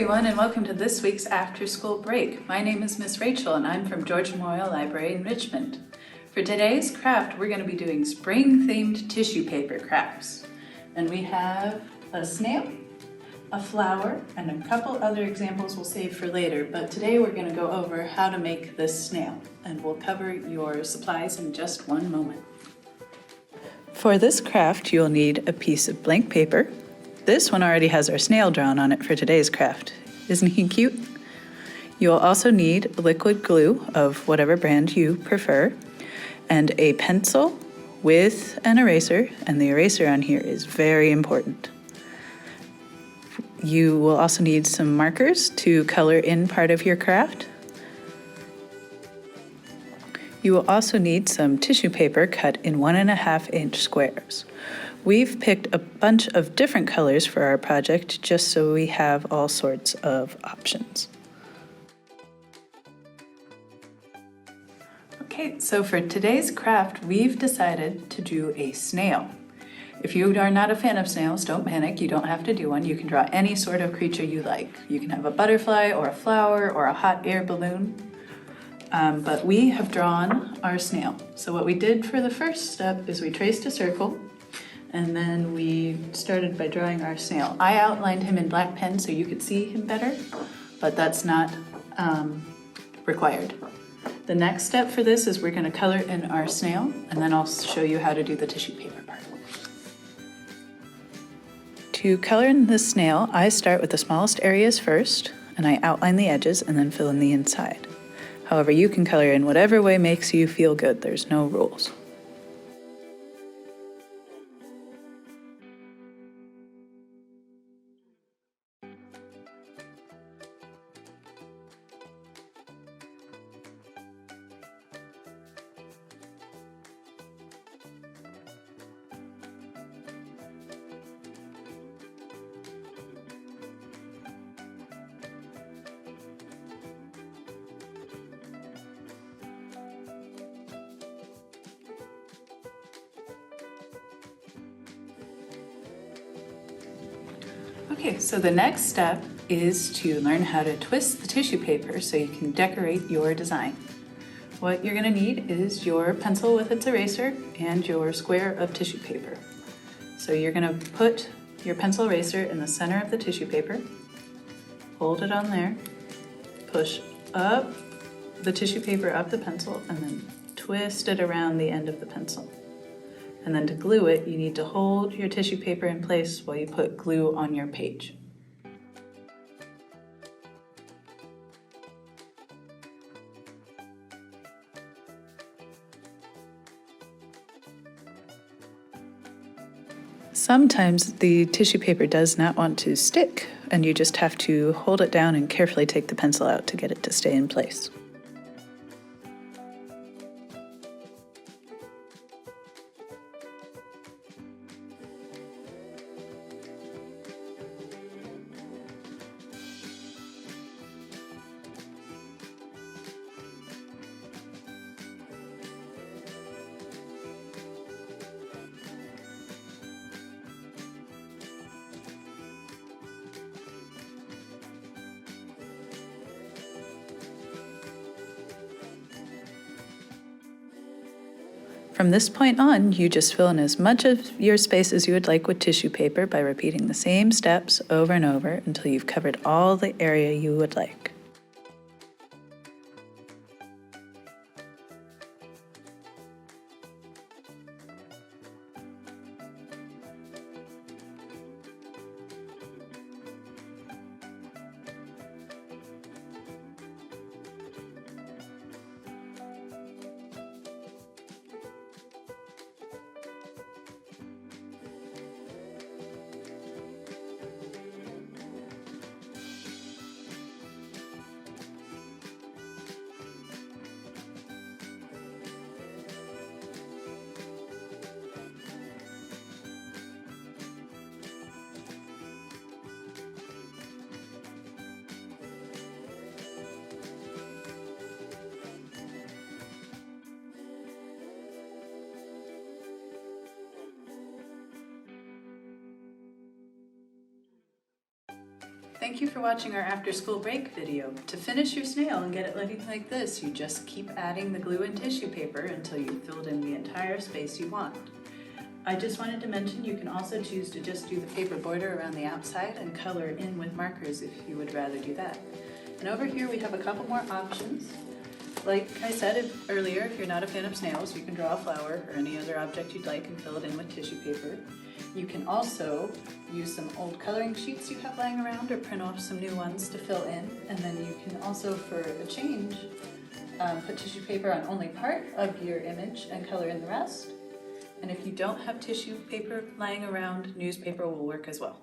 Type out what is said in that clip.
everyone, and welcome to this week's After School Break. My name is Miss Rachel and I'm from George Memorial Library in Richmond. For today's craft, we're going to be doing spring-themed tissue paper crafts. And we have a snail, a flower, and a couple other examples we'll save for later, but today we're going to go over how to make this snail, and we'll cover your supplies in just one moment. For this craft, you'll need a piece of blank paper. This one already has our snail drawn on it for today's craft. Isn't he cute? You'll also need liquid glue of whatever brand you prefer, and a pencil with an eraser, and the eraser on here is very important. You will also need some markers to color in part of your craft. You will also need some tissue paper cut in 1.5-inch squares. We've picked a bunch of different colors for our project just so we have all sorts of options. Okay, so for today's craft, we've decided to do a snail. If you are not a fan of snails, don't panic, you don't have to do one. You can draw any sort of creature you like. You can have a butterfly or a flower or a hot air balloon. But we have drawn our snail. So what we did for the first step is we traced a circle, and then we started by drawing our snail. I outlined him in black pen so you could see him better, but that's not required. The next step for this is we're going to color in our snail, and then I'll show you how to do the tissue paper part. To color in the snail, I start with the smallest areas first, and I outline the edges and then fill in the inside. However, you can color in whatever way makes you feel good. There's no rules. Okay, so the next step is to learn how to twist the tissue paper so you can decorate your design. What you're going to need is your pencil with its eraser and your square of tissue paper. So you're going to put your pencil eraser in the center of the tissue paper, hold it on there, push up the tissue paper up the pencil, and then twist it around the end of the pencil. And then to glue it, you need to hold your tissue paper in place while you put glue on your page. Sometimes the tissue paper does not want to stick, and you just have to hold it down and carefully take the pencil out to get it to stay in place. From this point on, you just fill in as much of your space as you would like with tissue paper by repeating the same steps over and over until you've covered all the area you would like. Thank you for watching our after school break video. To finish your snail and get it looking like this, you just keep adding the glue and tissue paper until you've filled in the entire space you want. I just wanted to mention you can also choose to just do the paper border around the outside and color in with markers if you would rather do that. And over here we have a couple more options. Like I said earlier, if you're not a fan of snails, you can draw a flower or any other object you'd like and fill it in with tissue paper. You can also use some old coloring sheets you have lying around or print off some new ones to fill in. And then you can also, for a change, put tissue paper on only part of your image and color in the rest. And if you don't have tissue paper lying around, newspaper will work as well.